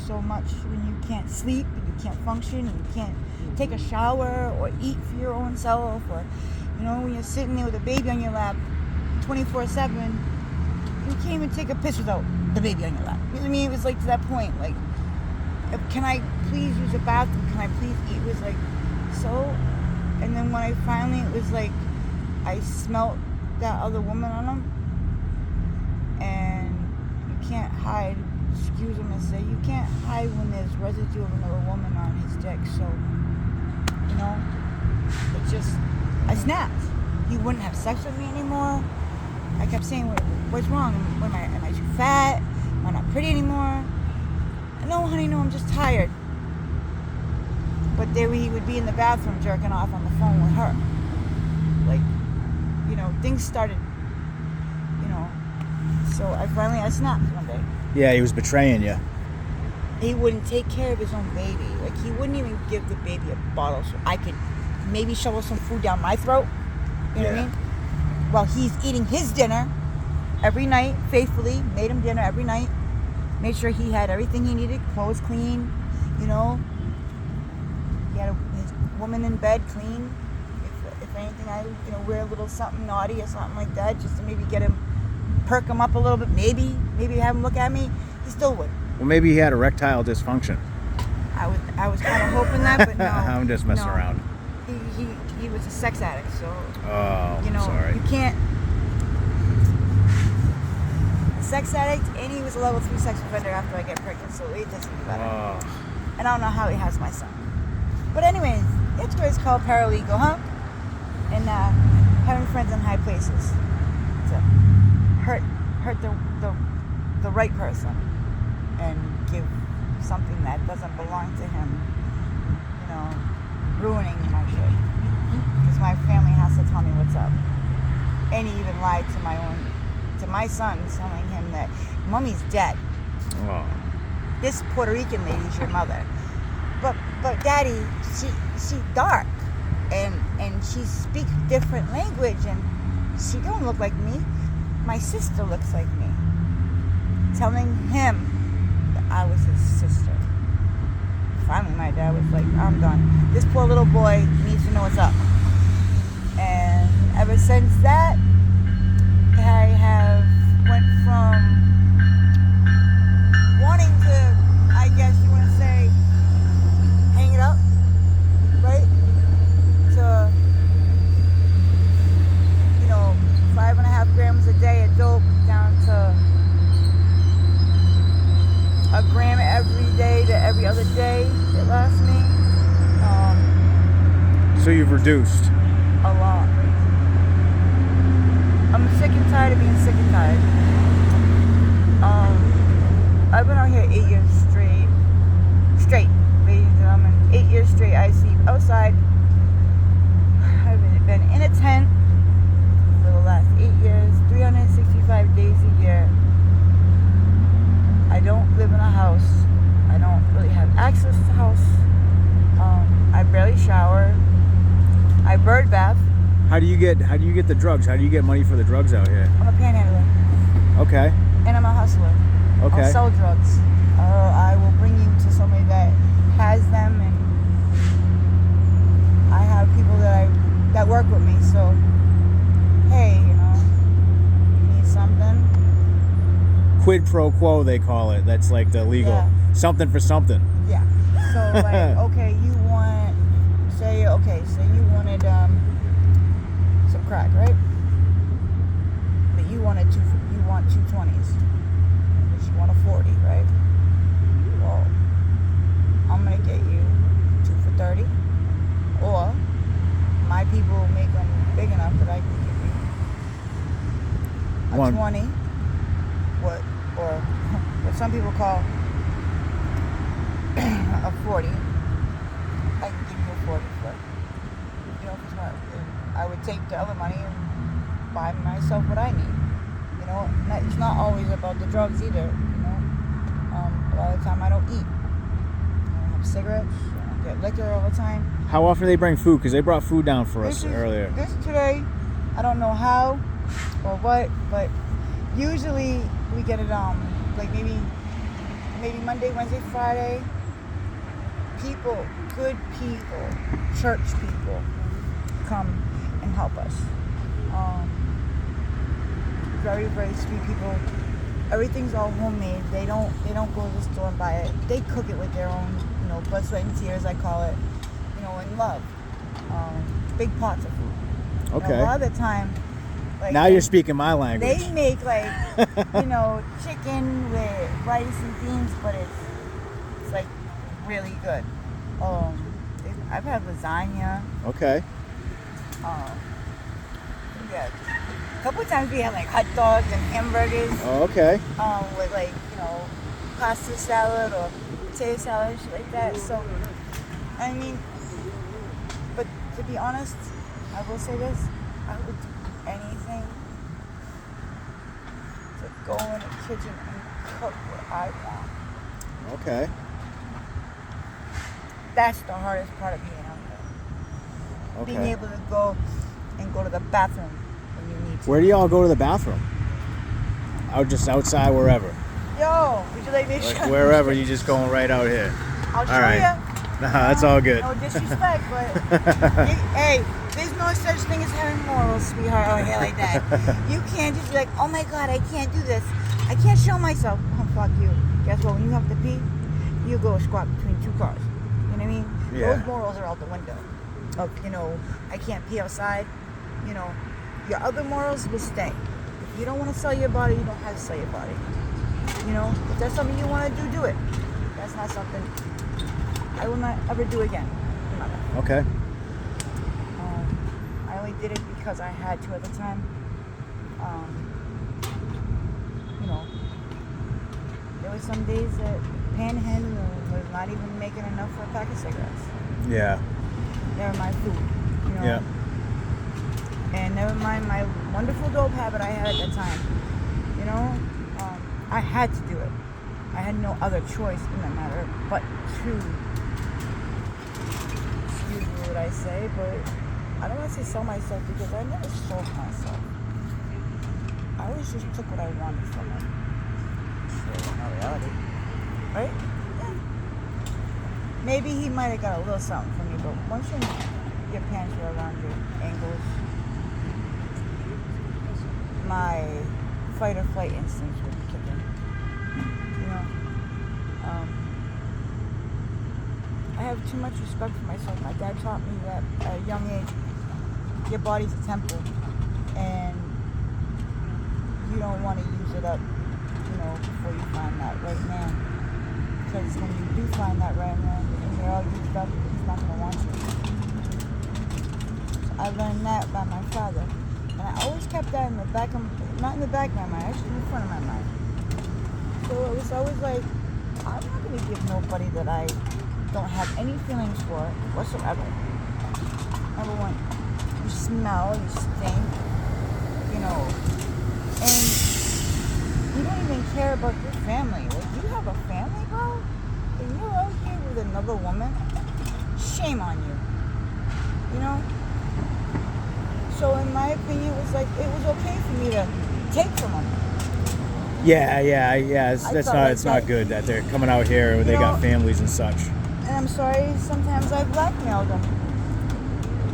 so much when you can't sleep and you can't function and you can't take a shower or eat for your own self, or when you're sitting there with a baby on your lap 24/7, you can't even take a piss without the baby on your lap. You know what I mean? It was like to that point, like, can I please use a bathroom? Can I please eat? It was like, so. And then when it was like, I smelt that other woman on him, and you can't hide. Excuse him and say, you can't hide when there's residue of another woman on his dick. So, it just, I snapped. He wouldn't have sex with me anymore. I kept saying, what's wrong? Am I too fat? Am I not pretty anymore? No, honey, no, I'm just tired. But there he would be in the bathroom jerking off on the phone with her. Like, things started, so I snapped one day. Yeah, he was betraying you. He wouldn't take care of his own baby. Like, he wouldn't even give the baby a bottle so I could maybe shovel some food down my throat. You know what I mean? While he's eating his dinner every night, faithfully, made him dinner every night. Made sure he had everything he needed, clothes clean, He had his woman in bed clean. If anything, I wear a little something naughty or something like that, just to maybe perk him up a little bit. Maybe have him look at me. He still would. Well, maybe he had erectile dysfunction. I was kind of hoping that, but no. I'm just messing around. He was a sex addict, so. Oh, sorry. You can't. Sex addict, and he was a level 3 sex offender after I get pregnant, so it doesn't matter. Oh. And I don't know how he has my son. But anyways, that's what it's called, paralegal, huh? And having friends in high places to hurt the right person and give something that doesn't belong to him, ruining my shit. Because my family has to tell me what's up. And he even lied to my son, telling him that mommy's dead. Oh. This Puerto Rican lady's your mother. But daddy, she dark and she speaks different language and she don't look like me. My sister looks like me. Telling him that I was his sister. Finally my dad was like, I'm done. This poor little boy needs to know what's up. And ever since that, I have went from wanting to, I guess you want to say, hang it up, right? To, 5.5 grams a day of dope down to a gram every day to every other day it lasts me. So you've reduced? A lot. I'm sick and tired of being sick and tired. I've been out here 8 years straight, ladies and gentlemen. 8 years straight. I sleep outside. I've been in a tent for the last 8 years, 365 days a year. I don't live in a house. I don't really have access to a house. I barely shower. I bird bath. How do you get the drugs? How do you get money for the drugs out here? I'm a panhandler. Okay. And I'm a hustler. Okay. I'll sell drugs. I will bring you to somebody that has them, and I have people that I that work with me. So, hey, you know, you need something? Quid pro quo, they call it. That's like the legal Yeah. something for something. Yeah. So like, okay, you wanted some crack, right? But you want 220s, but you want a 40, right? Well, I'm gonna get you 2 for 30, or my people make them big enough that I can give you a 20, or what some people call a 40. I can give you a 40 for, you know, because I would take the other money and buy myself what I need. You know, it's not always about the drugs either. You know, a lot of the time I don't eat. I don't have cigarettes. I don't get liquor all the time. How often do they bring food? Because they brought food down for us earlier. This today, I don't know how or what, but usually we get it like maybe Monday, Wednesday, Friday. Good people, church people, come and help us. Very, very sweet people. Everything's all homemade. They don't go to the store and buy it. They cook it with their own, you know, blood, sweat, and tears. I call it, you know, in love. Big pots of food. Okay. And a lot of the time, like, now you're speaking my language. They make like, you know, chicken with rice and beans, but it's like really good. I've had lasagna. Okay. Yeah. A couple of times we had like hot dogs and hamburgers. Oh, okay. With like, you know, pasta salad or potato salad, shit like that. So, I mean, but to be honest, I will say this: I would do anything to go in the kitchen and cook what I want. Okay. That's the hardest part of being out there. Okay. Being able to go to the bathroom when you need to. Where do y'all go to the bathroom? Just outside, wherever. Yo, would you like me to show you? Wherever, you just going right out here. I'll show All right. you. Nah, that's all good. No disrespect, but hey, there's no such thing as having morals, sweetheart, out here like that. You can't just be like, oh my God, I can't do this. I can't show myself. Oh, fuck you. Guess what? When you have to pee, you go squat between two cars. You know what I mean? Yeah. Those morals are out the window. Of, you know, I can't pee outside. You know, your other morals will stay. If you don't want to sell your body, you don't have to sell your body. You know, if that's something you want to do, do it. That's not something I will not ever do again in my life. Okay. I only did it because I had to at the time. You know, there were some days that panhandling was not even making enough for a pack of cigarettes. Yeah. Never mind food, you know. Yeah. And never mind my wonderful dope habit I had at that time. You know, I had to do it. I had no other choice in that matter but to, excuse me what I say, but I don't want to say sell myself because I never sold myself. I always just took what I wanted from it. So, in reality, right? Yeah. Maybe he might have got a little something from me, but once your pants are around your ankles, my fight or flight instincts would kick in. You know, I have too much respect for myself. My dad taught me that at a young age, your body's a temple, and you don't want to use it up, you know, before you find that right man. Because when you do find that right man, and you're all used up, he's not going to want you. So I learned that by my father. And I always kept that in the back of, not in the back of my mind, actually in the front of my mind. So it was always like, I'm not going to give nobody that I don't have any feelings for whatsoever. Number one, you smell, you stink, you know, and you don't even care about your family. Like, you have a family, bro? And you're out here with another woman? Shame on you. You know? So in my opinion, it was like, it was okay for me to take from them. Yeah. It's not good that they're coming out here where they got families and such. And I'm sorry, sometimes I blackmailed them.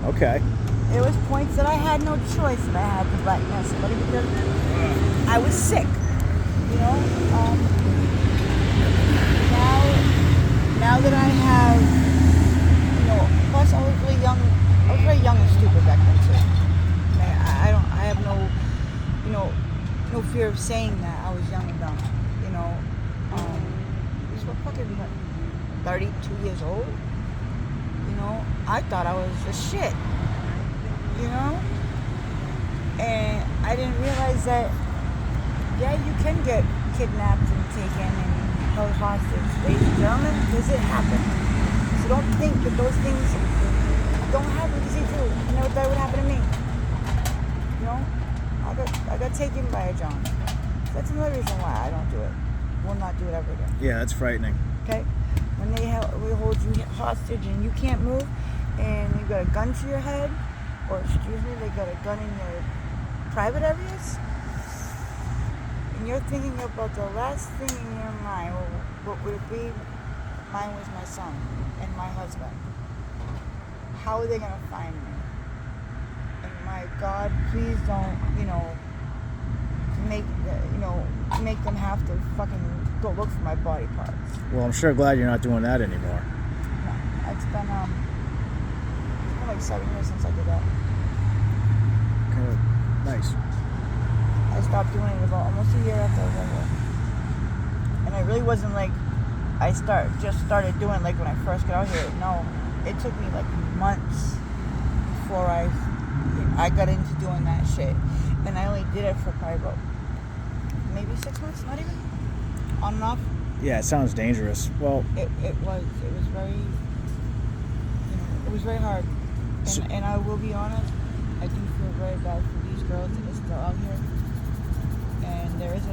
Okay. there was points that I had no choice that I had to blackmail somebody because I was sick. You know, now that I have, you know, plus I was really young. I was very young and stupid back then too. I have no, you know, no fear of saying that I was young and dumb. You know, these were fucking 32 years old. You know, I thought I was the shit. You know, and I didn't realize that. Yeah, you can get kidnapped and taken and held hostage. Ladies and gentlemen, does it happen? So don't think that those things don't happen because they do. You never thought it would happen to me. You know, I got taken by a John. That's another reason why I don't do it. Will not do it ever again. Yeah, that's frightening. Okay? When they hold you hostage and you can't move and you got a gun to your head, or excuse me, they got a gun in your private areas, and you're thinking about the last thing in your mind, well, what would it be? Mine was my son and my husband. How are they going to find me? And my God, please don't, make them have to fucking go look for my body parts. Well, I'm sure glad you're not doing that anymore. No, it's been like 7 years since I did that. Good. Nice. I stopped doing it about almost a year after I was over. And it really wasn't like I just started doing like when I first got out here. No, it took me like months before I got into doing that shit. And I only did it for probably about maybe 6 months, not even. On and off. Yeah, it sounds dangerous. Well, it was very, it was very hard. And I will be honest, I do feel very bad for these girls that are still out here. And there is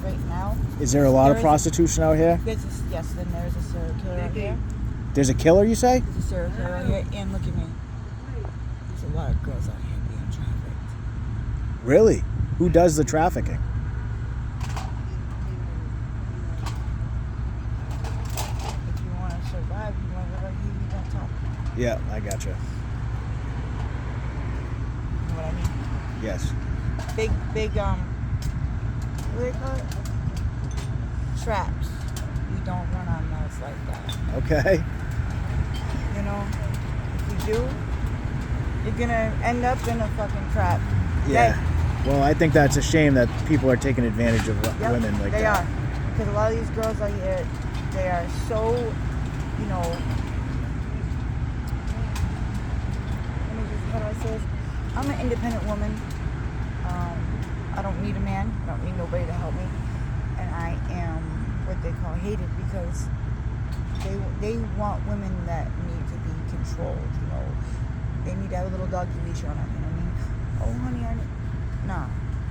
right now. Is there a lot of prostitution out here? Yes, then there's a serial killer out here. There's a killer, you say? There's a serial killer out here, and look at me. There's a lot of girls out here being trafficked. Really? Who does the trafficking? If you want to survive, you want to live like you don't talk. Yeah, I gotcha. You know what I mean? Yes. Big, what do they call it? Traps. You don't run on those like that. Okay. You know, if you do, you're gonna end up in a fucking trap. Yeah. Well, I think that's a shame that people are taking advantage of women like that. They are. Because a lot of these girls out here, they are so, how do I say this? I'm an independent woman. I don't need a man. I don't need nobody to help me. And I am what they call hated because they want women that need to be controlled, They need to have a little doggy leash on them, you know what I mean? Oh, honey, nah,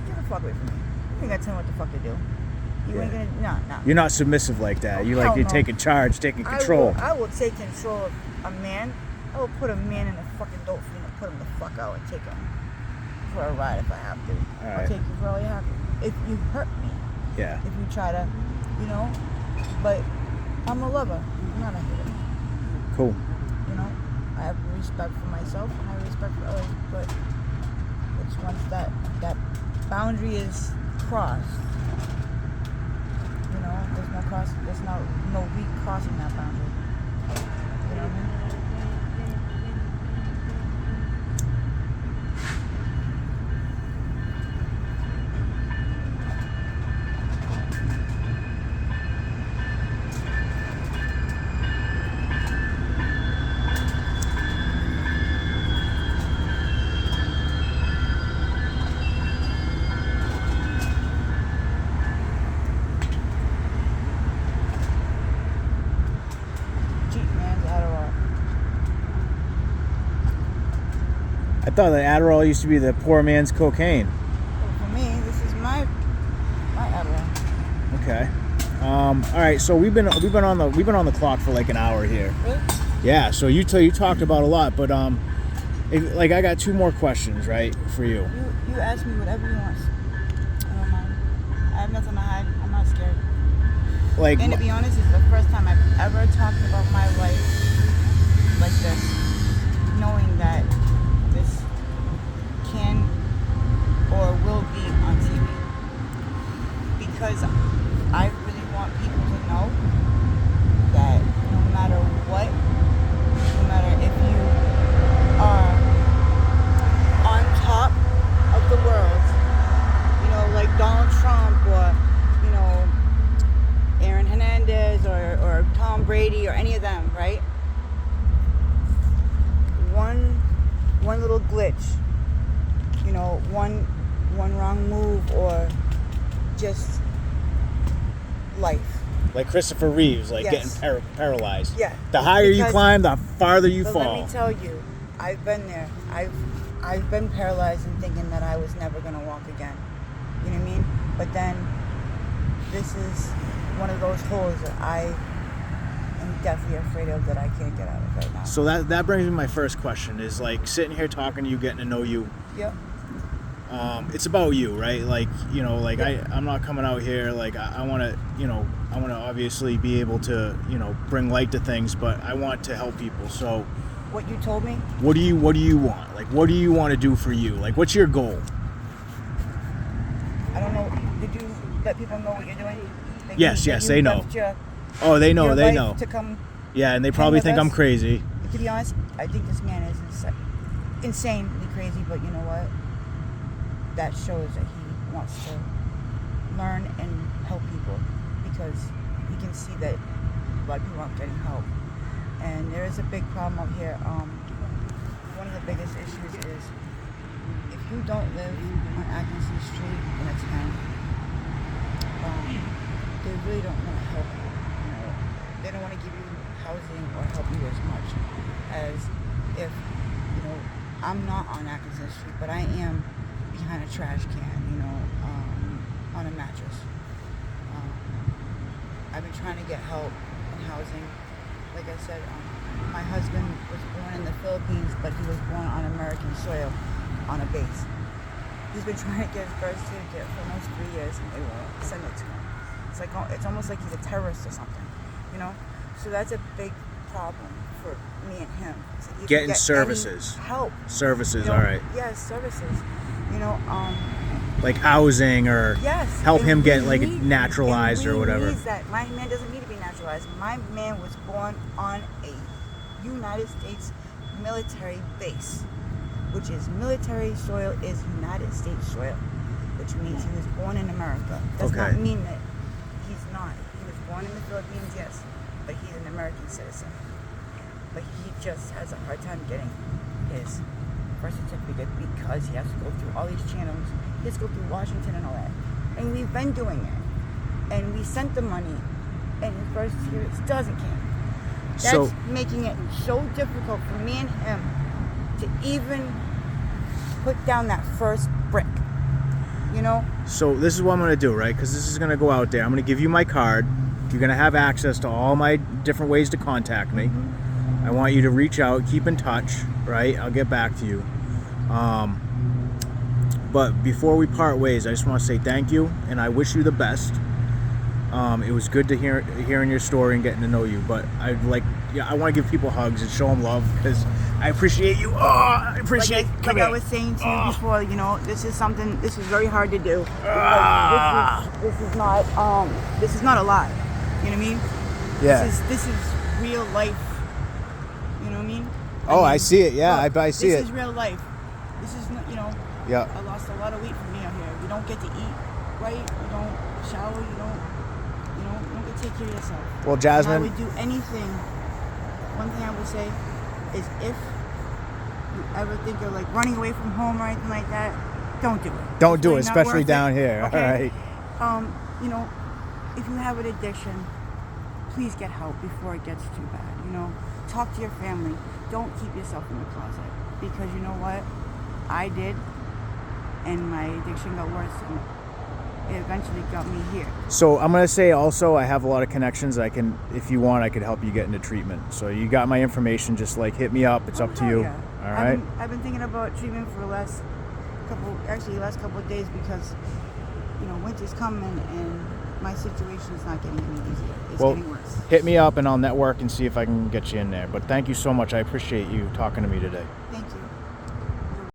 get the fuck away from me. You ain't gotta tell me what the fuck to do. You ain't gonna, nah. You're not submissive like that. You're taking charge, taking control. I will take control of a man. I will put a man in a fucking dope fiend and put him the fuck out and take him for a ride if I have to. All I'll take you for all you have to. If you hurt me. Yeah. If you try to, but I'm a lover. I'm not a hater. Cool. I have respect for myself and I have respect for others, but it's once that boundary is crossed, there's no recrossing that boundary. You know what I mean? I thought that Adderall used to be the poor man's cocaine. Well, for me, this is my Adderall. Okay. All right. So we've been on the clock for like an hour here. Really? Yeah. So you talked about a lot, but I got two more questions, right, for you. You ask me whatever you want. I don't mind. I have nothing to hide. I'm not scared. And to be honest, it's the first time I've ever talked about my life like this, knowing that because I really want people to know that no matter what, no matter if you are on top of the world, you know, like Donald Trump or, you know, Aaron Hernandez or Tom Brady or any of them, right? One little glitch, you know, one wrong move or just life. Like Christopher Reeves, like Yes. getting paralyzed. Yeah. The higher you Because- climb, the farther you But fall. let me tell you, I've been there. I've been paralyzed and thinking that I was never gonna walk again. You know what I mean? But then this is one of those holes that I am definitely afraid of that I can't get out of right now. So that brings me to my first question is like sitting here talking to you, getting to know you. Yep. It's about you, right? Like, you know, like Yeah. I'm not coming out here like I want to, you know, I want to obviously be able to, you know, bring light to things, but I want to help people. So What you told me? what do you want? Like, what do you want to do for you? Like, what's your goal? I don't know. Did you let people know what you're doing? That Yes, you- yes, that they you know. left your They know, life they know. To come. Yeah, and they probably with think I'm us? crazy. To be honest, I think this man is insanely crazy, but you know what? That shows that he wants to learn and help people because he can see that a lot of people aren't getting help. And there is a big problem up here. One of the biggest issues is if you don't live on Atkinson Street in a town, they really don't want to help you. You know, they don't want to give you housing or help you as much as if, you know, I'm not on Atkinson Street, but I am behind a trash can, you know, on a mattress. I've been trying to get help in housing. Like I said, my husband was born in the Philippines, but he was born on American soil on a base. He's been trying to get his birth certificate for almost 3 years, and they won't send it to him. It's almost like he's a terrorist or something, you know. So that's a big problem for me and him. So if you Getting get services. any help. Services, You know, all right. Yes, services. You know, Like housing or yes. help and him we get like need- naturalized and or we whatever. need that. My man doesn't need to be naturalized. My man was born on a United States military base, which is military soil is United States soil, which means he was born in America. Does Okay. not mean that he's not. He was born in the Philippines, yes, but he's an American citizen. But he just has a hard time getting his birth certificate because he has to go through all these channels. He has to go through Washington and all that. And we've been doing it. And we sent the money, and his birth certificate doesn't count. That's So- making it so difficult for me and him to even put down that first brick. You know? So this is what I'm going to do, right? Because this is going to go out there. I'm going to give you my card. You're going to have access to all my different ways to contact me. I want you to reach out, keep in touch, right? I'll get back to you. But before we part ways, I just want to say thank you, and I wish you the best. It was good to hearing your story and getting to know you. But I want to give people hugs and show them love because I appreciate you. Oh, I appreciate. Like I was saying to you before, you know, this is very hard to do. Ah. Because this is not a lie. You know what I mean? Yeah. This is real life. You know what I mean? Oh, I see it. Yeah, look, I see it. This is real life. This is not, you know. Yeah. I lost a lot of weight from being out here. You don't get to eat right. You don't shower. You don't get to take care of yourself. Well, And Jasmine. I would do anything. One thing I would say is if you ever think of like running away from home or anything like that, don't do it. Don't do it, It's not especially worth down it, here. okay? All right. You know, if you have an addiction, please get help before it gets too bad. You know, talk to your family. Don't keep yourself in the closet because you know what? I did, and my addiction got worse, and it eventually got me here. So I'm gonna say also I have a lot of connections. I can, if you want, I could help you get into treatment. So you got my information. Just like hit me up. It's up to hell you. yeah. All right. I've been thinking about treatment for the last couple of days because you know winter's coming and my situation is not getting any easier. It's getting worse. Hit me up and I'll network and see if I can get you in there. But thank you so much. I appreciate you talking to me today. Thank you.